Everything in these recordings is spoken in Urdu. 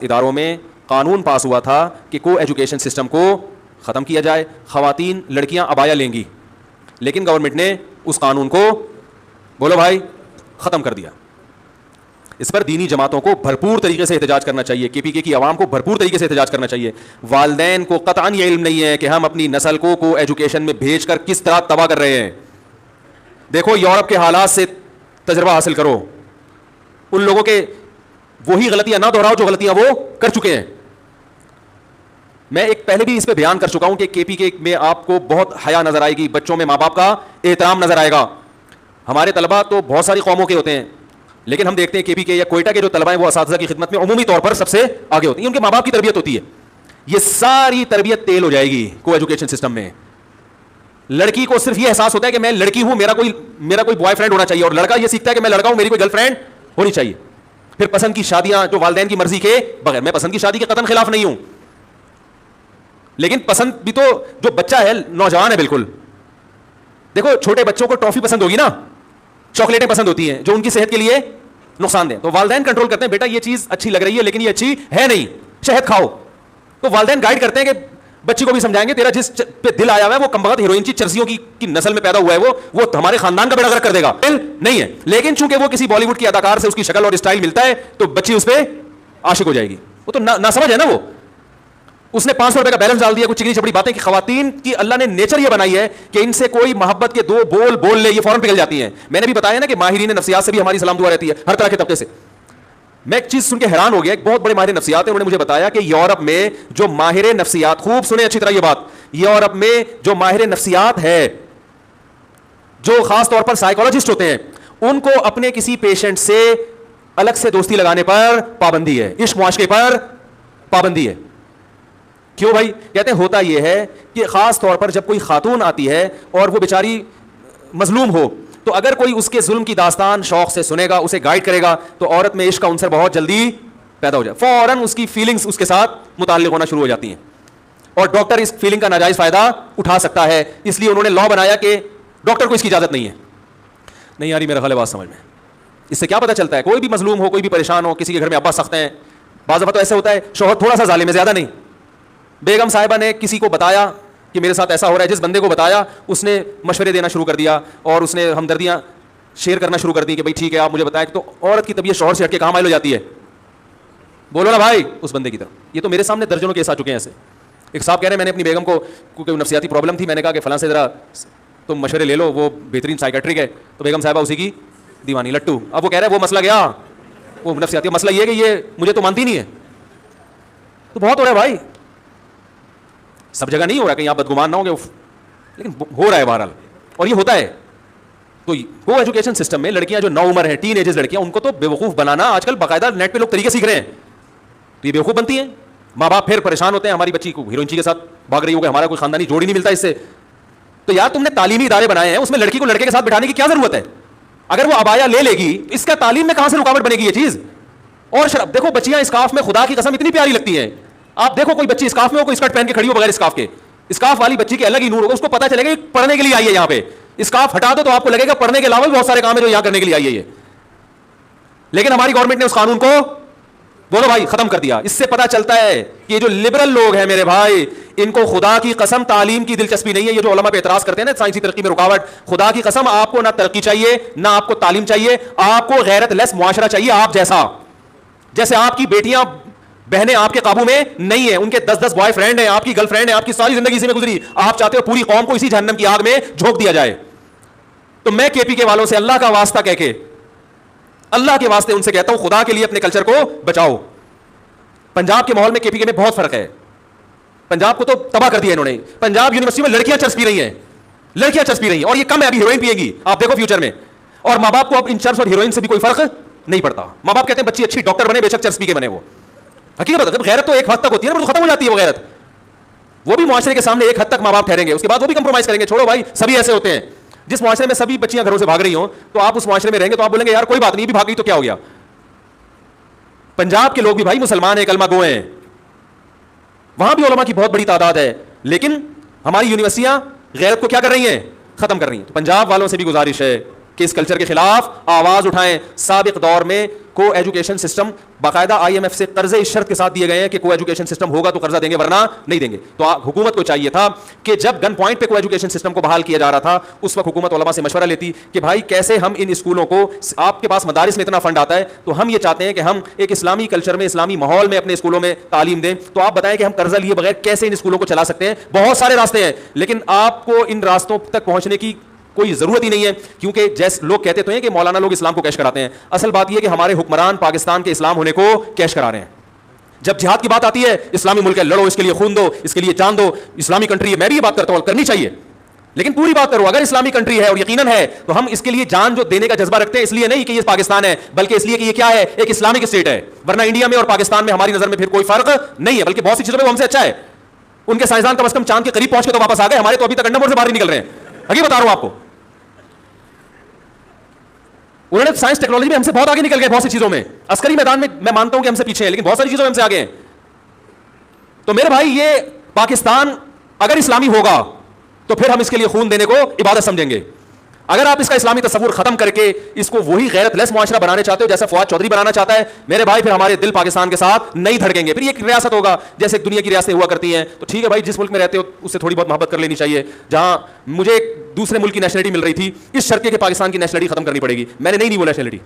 اداروں میں قانون پاس ہوا تھا کہ کو ایجوکیشن سسٹم کو ختم کیا جائے, خواتین لڑکیاں عبایا لیں گی, لیکن گورنمنٹ نے اس قانون کو بولو بھائی ختم کر دیا. اس پر دینی جماعتوں کو بھرپور طریقے سے احتجاج کرنا چاہیے, کے پی کے کی عوام کو بھرپور طریقے سے احتجاج کرنا چاہیے. والدین کو قطعاً یہ علم نہیں ہے کہ ہم اپنی نسل کو ایجوکیشن میں بھیج کر کس طرح تباہ کر رہے ہیں. دیکھو یورپ کے حالات سے تجربہ حاصل کرو, ان لوگوں کے وہی غلطیاں نہ دہراؤ جو غلطیاں وہ کر چکے ہیں. میں ایک پہلے بھی اس پہ بیان کر چکا ہوں کہ کے پی کے میں آپ کو بہت حیا نظر آئے گی, بچوں میں ماں باپ کا احترام نظر آئے گا. ہمارے طلباء تو بہت ساری قوموں کے ہوتے ہیں, لیکن ہم دیکھتے ہیں کے پی کے یا کوئٹہ کے جو طلباء ہیں وہ اساتذہ کی خدمت میں عمومی طور پر سب سے آگے ہوتے ہیں. ان کے ماں باپ کی تربیت ہوتی ہے. یہ ساری تربیت تیل ہو جائے گی کو ایجوکیشن سسٹم میں. لڑکی کو صرف یہ احساس ہوتا ہے کہ میں لڑکی ہوں, میرا کوئی بوائے فرینڈ ہونا چاہیے, اور لڑکا یہ سیکھتا ہے کہ میں لڑکا ہوں, میری کوئی گرل فرینڈ ہونی چاہیے. پھر پسند کی شادیاں جو والدین کی مرضی کے بغیر, میں پسند کی شادی کے قطعاً خلاف نہیں ہوں, لیکن پسند بھی تو جو بچہ ہے نوجوان ہے بالکل. دیکھو چھوٹے بچوں کو ٹافی پسند ہوگی نا, چاکلیٹیں پسند ہوتی ہیں جو ان کی صحت کے لیے نقصان دہ, تو والدین کنٹرول کرتے ہیں بیٹا یہ چیز اچھی لگ رہی ہے لیکن یہ اچھی ہے نہیں, شہد کھاؤ. تو والدین گائیڈ کرتے ہیں کہ بچی کو بھی سمجھائیں گے تیرا جس پہ دل آیا ہوا ہے وہ کم بخت ہیروئن کی چرسیوں کی نسل میں پیدا ہوا ہے, وہ ہمارے خاندان کا بیڑا غرق کر دے گا. نہیں ہے, لیکن چونکہ وہ کسی بالی ووڈ کی اداکار سے اس کی شکل اور اسٹائل ملتا ہے تو بچی اس پہ عاشق ہو جائے گی. وہ تو نہ سمجھ ہے نا, وہ اس نے 500 روپے کا بیلنس ڈال دیا کچھ چکنی چپڑی باتیں. کہ خواتین کی اللہ نے نیچر یہ بنائی ہے کہ ان سے کوئی محبت کے دو بول لے یہ فوراً پگھل جاتی ہیں. میں نے بھی بتایا نا کہ ماہرین نفسیات سے بھی ہماری سلام دعا رہتی ہے ہر طرح کے طبقے سے. میں ایک چیز سن کے حیران ہو گیا, ایک بہت بڑے ماہر نفسیات ہیں, انہوں نے مجھے بتایا کہ یورپ میں جو ماہر نفسیات, خوب سنیں اچھی طرح یہ بات, یورپ میں جو ماہر نفسیات ہے, جو خاص طور پر سائیکالوجسٹ ہوتے ہیں, ان کو اپنے کسی پیشنٹ سے الگ سے دوستی لگانے پر پابندی ہے, عشق معاشقے پر پابندی ہے. کیوں بھائی؟ کہتے ہیں ہوتا یہ ہے کہ خاص طور پر جب کوئی خاتون آتی ہے اور وہ بیچاری مظلوم ہو, تو اگر کوئی اس کے ظلم کی داستان شوق سے سنے گا, اسے گائیڈ کرے گا, تو عورت میں عشق کا عنصر بہت جلدی پیدا ہو جائے, فوراً اس کی فیلنگز اس کے ساتھ متعلق ہونا شروع ہو جاتی ہیں, اور ڈاکٹر اس فیلنگ کا ناجائز فائدہ اٹھا سکتا ہے. اس لیے انہوں نے لا بنایا کہ ڈاکٹر کو اس کی اجازت نہیں ہے. نہیں یاری میرا خیال ہے بات سمجھ میں. اس سے کیا پتہ چلتا ہے, کوئی بھی مظلوم ہو, کوئی بھی پریشان ہو, کسی کے گھر میں ابا سخت ہیں, بعض دفعہ تو ایسا ہوتا ہے شوہر تھوڑا سا ظالم ہے, زیادہ نہیں. بیگم صاحبہ نے کسی کو بتایا کہ میرے ساتھ ایسا ہو رہا ہے, جس بندے کو بتایا اس نے مشورے دینا شروع کر دیا اور اس نے ہمدردیاں شیئر کرنا شروع کر دی کہ بھائی ٹھیک ہے آپ مجھے بتائیں. تو عورت کی طبیعت شوہر سے ہٹ کے کہاں مائل ہو جاتی ہے, بولو نا بھائی, اس بندے کی طرف. یہ تو میرے سامنے درجنوں کیس آ چکے ہیں ایسے. ایک صاحب کہہ رہے ہیں میں نے اپنی بیگم کو کیونکہ نفسیاتی پرابلم تھی, میں نے کہا کہ فلاں سے ذرا تم مشورے لے لو, وہ بہترین سائیکیٹرک ہے. تو بیگم صاحبہ اسی کی دیوانی لٹو. اب وہ کہہ رہے ہیں وہ مسئلہ گیا, وہ نفسیاتی مسئلہ یہ ہے کہ یہ مجھے تو مانتی نہیں ہے. تو بہت ہو رہا ہے بھائی, سب جگہ نہیں ہو رہا, کہیں آپ بدگمان نہ ہوں گے, لیکن ہو رہا ہے بہرحال, اور یہ ہوتا ہے. تو کو ایجوکیشن سسٹم میں لڑکیاں جو نو عمر ہیں, ٹین ایجز لڑکیاں, ان کو تو بیوقوف بنانا آج کل باقاعدہ نیٹ پہ لوگ طریقے سیکھ رہے ہیں, تو یہ بیوقوف بنتی ہیں. ماں باپ پھر پریشان ہوتے ہیں, ہماری بچی کو ہیروئن کے ساتھ بھاگ رہی ہو, کہ ہمارا کوئی خاندانی جوڑ ہی نہیں ملتا اس سے. تو یار تم نے تعلیمی ادارے بنائے ہیں, اس میں لڑکی کو لڑکے کے ساتھ بٹھانے کی کیا ضرورت ہے؟ اگر وہ عبایا لے لے گی, اس کا تعلیم میں کہاں سے رکاوٹ بنے گی یہ چیز؟ اور شراب دیکھو, بچیاں اسکارف میں خدا کی قسم اتنی پیاری لگتی ہیں. آپ دیکھو کوئی بچی اسکارف میں ہو, کوئی اسکرٹ پہن کے کھڑی ہو بغیر اسکارف کے, اسکارف والی بچی کے الگ ہی نور ہوگا, اس کو پتا چلے گا پڑھنے کے لیے آئی ہے یہاں پہ. اسکارف ہٹا دو تو آپ کو لگے گا پڑھنے کے علاوہ بھی بہت سارے کام ہے جو یہاں کرنے کے لیے آئی ہے یہ. لیکن ہماری گورنمنٹ نے اس قانون کو بولو بھائی ختم کر دیا. اس سے پتا چلتا ہے کہ یہ جو لبرل لوگ ہیں میرے بھائی, ان کو خدا کی قسم تعلیم کی دلچسپی نہیں ہے. یہ جو علماء پہ اعتراض کرتے ہیں نا سائنسی ترقی میں رکاوٹ, خدا کی قسم آپ کو نہ ترقی چاہیے نہ آپ کو تعلیم چاہیے, آپ کو غیرت لیس معاشرہ چاہیے آپ جیسا. جیسے آپ کی بیٹیاں بہنیں آپ کے قابو میں نہیں ہیں, ان کے 10 بوائے فرینڈ ہیں, آپ کی گرل فرینڈ ہیں, آپ کی ساری زندگی اسی میں گزری, آپ چاہتے ہو پوری قوم کو اسی جہنم کی آگ میں جھونک دیا جائے. تو میں کے پی کے والوں سے اللہ کا واسطہ کہہ کے, اللہ کے واسطے ان سے کہتا ہوں خدا کے لیے اپنے کلچر کو بچاؤ. پنجاب کے ماحول میں کے پی کے میں بہت فرق ہے. پنجاب کو تو تباہ کر دیا انہوں نے. پنجاب یونیورسٹی میں لڑکیاں چرس پی رہی ہیں, لڑکیاں چرس پی رہی ہیں, اور یہ کم ہے, ابھی ہیروئن پیے گی آپ دیکھو فیوچر میں. اور ماں باپ کو اب ان چرس اور ہیروئن سے بھی کوئی فرق نہیں پڑتا. ماں باپ کہتے ہیں بچی اچھی ڈاکٹر بنے, بے شک چرس پی کے بنے. وہ حقیقت ہے, غیرت تو ایک حد تک ہوتی ہے نا, ختم ہو جاتی ہے وہ غیرت. وہ بھی معاشرے کے سامنے ایک حد تک ماں باپ ٹھہریں گے, اس کے بعد وہ بھی کمپرومائز کریں گے. چھوڑو بھائی, سبھی ایسے ہوتے ہیں. جس معاشرے میں سبھی بچیاں گھروں سے بھاگ رہی ہوں, تو آپ اس معاشرے میں رہیں گے تو آپ بولیں گے یار کوئی بات نہیں, بھی بھاگ گئی تو کیا ہو گیا. پنجاب کے لوگ بھی بھائی مسلمان ہیں, کلمہ گو ہیں, وہاں بھی علماء کی بہت بڑی تعداد ہے, لیکن ہماری یونیورسٹیاں غیرت کو کیا کر رہی ہیں, ختم کر رہی ہیں. تو پنجاب والوں سے بھی گزارش ہے کہ اس کلچر کے خلاف آواز اٹھائیں. سابق دور میں کو ایجوکیشن سسٹم باقاعدہ IMF سے قرضے اس شرط کے ساتھ دیے گئے ہیں کہ کو ایجوکیشن سسٹم ہوگا تو قرضہ دیں گے ورنہ نہیں دیں گے. تو حکومت کو چاہیے تھا کہ جب گن پوائنٹ پہ کو ایجوکیشن سسٹم کو بحال کیا جا رہا تھا اس وقت حکومت علماء سے مشورہ لیتی کہ بھائی کیسے ہم ان اسکولوں کو, آپ کے پاس مدارس میں اتنا فنڈ آتا ہے تو ہم یہ چاہتے ہیں کہ ہم ایک اسلامی کلچر میں اسلامی ماحول میں اپنے اسکولوں میں تعلیم دیں, تو آپ بتائیں کہ ہم قرضہ لیے بغیر کیسے ان اسکولوں کو چلا سکتے ہیں. بہت سارے راستے ہیں لیکن آپ کو ان راستوں تک پہنچنے کی کوئی ضرورت ہی نہیں ہے, کیونکہ جیسے لوگ کہتے تو ہیں کہ مولانا لوگ اسلام کو کیش کراتے ہیں. اصل بات یہ ہے کہ ہمارے حکمران پاکستان کے اسلام ہونے کو کیش کرا رہے ہیں. جب جہاد کی بات آتی ہے اسلامی ملک ہے, لڑو, اس کے لیے خون دو, اس کے لیے جان دو, اسلامی کنٹری ہے, میں بھی یہ بات کرتا ہوں کرنی چاہیے, لیکن پوری بات کرو. اگر اسلامی کنٹری ہے اور یقیناً ہے تو ہم اس کے لیے جان جو دینے کا جذبہ رکھتے ہیں اس لیے نہیں کہ یہ پاکستان ہے, بلکہ اس لیے کہ یہ کیا ہے, ایک اسلامک اسٹیٹ ہے. ورنہ انڈیا میں اور پاکستان میں ہماری نظر میں پھر کوئی فرق نہیں ہے, بلکہ بہت سی چیزوں میں وہ ہم سے اچھا ہے. ان کے سائنسدان کم از کم چاند کے قریب پہنچ کے تو واپس آ گئے, ہمارے تو ابھی تک انڈا سے باہر نہیں نکل رہے ہیں. آگے بتا رہا ہوں آپ کو, انہوں نے سائنس ٹیکنالوجی میں ہم سے بہت آگے نکل گئے. بہت سی چیزوں میں عسکری میدان میں مانتا ہوں کہ ہم سے پیچھے ہیں, لیکن بہت ساری چیزوں میں ہم سے آگے ہیں. تو میرے بھائی یہ پاکستان اگر اسلامی ہوگا تو پھر ہم اس کے لیے خون دینے کو عبادت سمجھیں گے. اگر آپ اس کا اسلامی تصور ختم کر کے اس کو وہی غیرت لیس معاشرہ بنانے چاہتے ہو جیسا فواد چودھری بنانا چاہتا ہے, میرے بھائی پھر ہمارے دل پاکستان کے ساتھ نہیں دھڑکیں گے. پھر یہ ایک ریاست ہوگا جیسے دنیا کی ریاستیں ہوا کرتی ہیں. تو ٹھیک ہے بھائی, جس ملک میں رہتے ہو اس سے تھوڑی بہت محبت کر لینی چاہیے. جہاں مجھے ایک دوسرے ملک کی نیشنلٹی مل رہی تھی, اس شرط کے پاکستان کی نیشنلٹی ختم کرنی پڑے گی. میں نے نہیں وہ نیشنلٹی,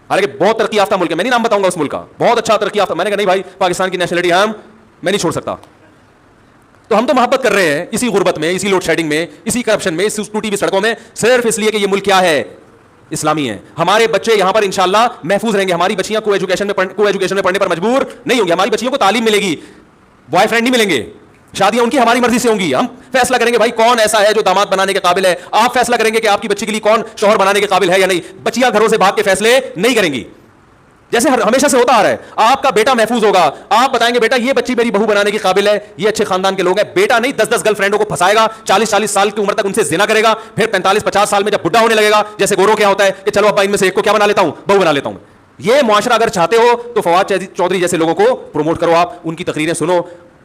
حالانکہ بہت ترقی یافتہ ملک ہے, میں نہیں نام بتاؤں گا اس ملک کا, بہت اچھا ترقی یافتہ. میں نے کہا نہیں بھائی پاکستان کی نیشنلٹی میں نہیں چھوڑ سکتا. تو ہم تو محبت کر رہے ہیں اسی غربت میں, اسی لوڈ شیڈنگ میں, اسی کرپشن میں, اسی ٹوٹی ہوئی سڑکوں میں, صرف اس لیے کہ یہ ملک کیا ہے, اسلامی ہے. ہمارے بچے یہاں پر انشاءاللہ محفوظ رہیں گے. ہماری بچیاں کو ایجوکیشن میں پڑھنے پر مجبور نہیں ہوں گی. ہماری بچیوں کو تعلیم ملے گی, بوائے فرینڈ نہیں ملیں گے. شادیاں ان کی ہماری مرضی سے ہوں گی. ہم فیصلہ کریں گے بھائی کون ایسا ہے جو داماد بنانے کے قابل ہے. آپ فیصلہ کریں گے کہ آپ کی بچی کے لیے کون شوہر بنانے کے قابل ہے یا نہیں. بچیاں گھروں سے بھاگ کے فیصلے نہیں کریں گی جیسے ہمیشہ سے ہوتا آ رہا ہے. آپ کا بیٹا محفوظ ہوگا, آپ بتائیں گے بیٹا یہ بچی میری بہو بنانے کے قابل ہے, یہ اچھے خاندان کے لوگ ہیں. بیٹا نہیں 10 گرل فرینڈوں کو پھنسائے گا, 40 سال کی عمر تک ان سے زنا کرے گا, پھر 45-50 سال میں جب بڈھا ہونے لگے گا جیسے گوروں کیا ہوتا ہے کہ چلو ابا ان میں سے ایک کو کیا بنا لیتا ہوں, بہو بنا لیتا ہوں. یہ معاشرہ اگر چاہتے ہو تو فواد چودھری جیسے لوگوں کو پروموٹ کرو, آپ ان کی تقریریں سنو,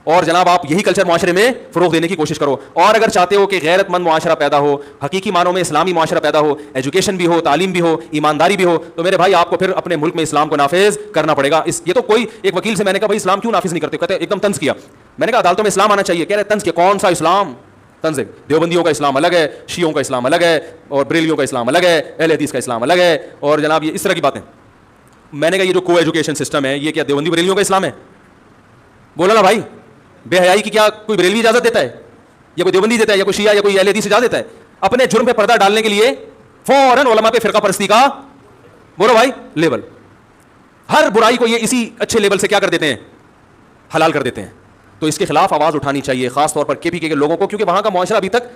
اور جناب آپ یہی کلچر معاشرے میں فروغ دینے کی کوشش کرو. اور اگر چاہتے ہو کہ غیرت مند معاشرہ پیدا ہو, حقیقی معنوں میں اسلامی معاشرہ پیدا ہو, ایجوکیشن بھی ہو, تعلیم بھی ہو, ایمانداری بھی ہو, تو میرے بھائی آپ کو پھر اپنے ملک میں اسلام کو نافذ کرنا پڑے گا. یہ تو کوئی ایک وکیل سے میں نے کہا بھائی اسلام کیوں نافذ نہیں کرتے, کہتے ایک دم طنز کیا. میں نے کہا عدالتوں میں اسلام آنا چاہیے. کہہ رہے طنز کیا, کون سا اسلام طنز ہے, دیوبندیوں کا اسلام الگ ہے, شیعوں کا اسلام الگ ہے, اور بریلیوں کا اسلام الگ ہے, اہل حدیث کا اسلام الگ ہے, اور جناب یہ اس طرح کی باتیں. میں نے کہا یہ جو کو ایجوکیشن سسٹم ہے یہ کیا دیوبندی بریلیوں کا اسلام ہے؟ بولا نا بھائی, بے حیائی کی کیا کوئی بریلوی اجازت دیتا ہے, یا کوئی دیوبندی دیتا ہے, یا کوئی شیعہ یا کوئی اہل حدیث اجازت دیتا ہے اپنے جرم پہ پردہ ڈالنے کے لیے فوراً علماء پہ فرقہ پرستی کا بولو بھائی لیبل, ہر برائی کو یہ اسی اچھے لیبل سے کیا کر دیتے ہیں, حلال کر دیتے ہیں. تو اس کے خلاف آواز اٹھانی چاہیے, خاص طور پر KPK کے لوگوں کو, کیونکہ وہاں کا معاشرہ ابھی تک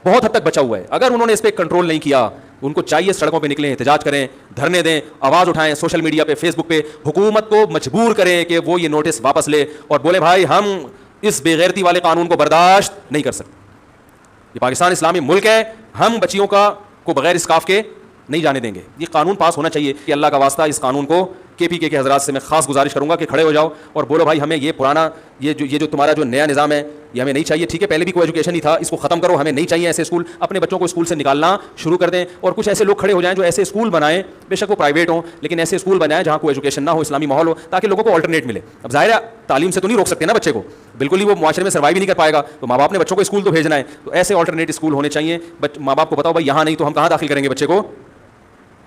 بہت حد تک بچا ہوا ہے. اگر انہوں نے اس پہ کنٹرول نہیں کیا, ان کو چاہیے سڑکوں پہ نکلیں, احتجاج کریں, دھرنے دیں, آواز اٹھائیں, سوشل میڈیا پہ, فیس بک پہ, حکومت کو مجبور کریں کہ وہ یہ نوٹس واپس لے اور بولے بھائی ہم اس بے غیرتی والے قانون کو برداشت نہیں کر سکتے. یہ پاکستان اسلامی ملک ہے, ہم بچیوں کو بغیر اسکارف کے نہیں جانے دیں گے. یہ قانون پاس ہونا چاہیے. کہ اللہ کا واسطہ اس قانون کو KPK کے حضرات سے میں خاص گزارش کروں گا کہ کھڑے ہو جاؤ اور بولو بھائی ہمیں یہ پرانا یہ جو تمہارا جو نیا نظام ہے یہ ہمیں نہیں چاہیے. ٹھیک ہے پہلے بھی کوئی ایجوکیشن ہی تھا, اس کو ختم کرو, ہمیں نہیں چاہیے ایسے اسکول. اپنے بچوں کو اسکول سے نکالنا شروع کر دیں, اور کچھ ایسے لوگ کھڑے ہو جائیں جو ایسے اسکول بنائیں, بے شک وہ پرائیویٹ ہوں لیکن ایسے اسکول بنائیں جہاں کوئی ایجوکیشن نہ ہو, اسلامی ماحول ہو, تاکہ لوگوں کو آلٹرنیٹ ملے. اب ظاہر ہے تعلیم سے تو نہیں روک سکتے نا بچے کو, بالکل ہی وہ معاشرے میں سروائیو نہیں کر پائے گا, تو ماں باپ نے بچوں کو اسکول تو بھیجنا ہے. تو ایسے آلٹرنیٹ اسکول ہونے چاہیے. ماں باپ کو بتاؤ بھائی یہاں نہیں تو ہم کہاں داخل کریں گے بچے کو,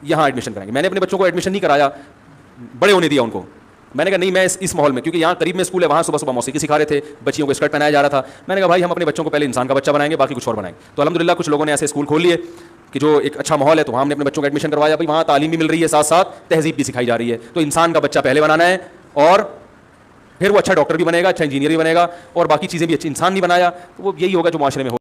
یہاں ایڈمیشن کریں گے. میں نے اپنے بچوں کو ایڈمیشن نہیں کرایا, بڑے ہونے دیا ان کو. میں نے کہا نہیں میں اس ماحول میں, کیونکہ یہاں قریب میں اسکول ہے, وہاں صبح موسیقی سکھا رہے تھے, بچیوں کو اسکرٹ پہنایا جا رہا تھا. میں نے کہا بھائی ہم اپنے بچوں کو پہلے انسان کا بچہ بنائیں گے, باقی کچھ اور بنائیں گے. تو الحمدللہ کچھ لوگوں نے ایسے اسکول کھول لیے کہ جو ایک اچھا ماحول ہے, تو وہاں ہم نے اپنے بچوں کو ایڈمیشن کروایا. بھائی وہاں تعلیم بھی مل رہی ہے, ساتھ ساتھ تہذیب بھی سکھائی جا رہی ہے. تو انسان کا بچہ پہلے بنانا ہے, اور پھر وہ اچھا ڈاکٹر بھی بنے گا, اچھا انجینئر بھی بنے گا, اور باقی چیزیں بھی. اچھی انسان نہیں بنایا تو وہ یہی ہوگا جو معاشرے میں ہو.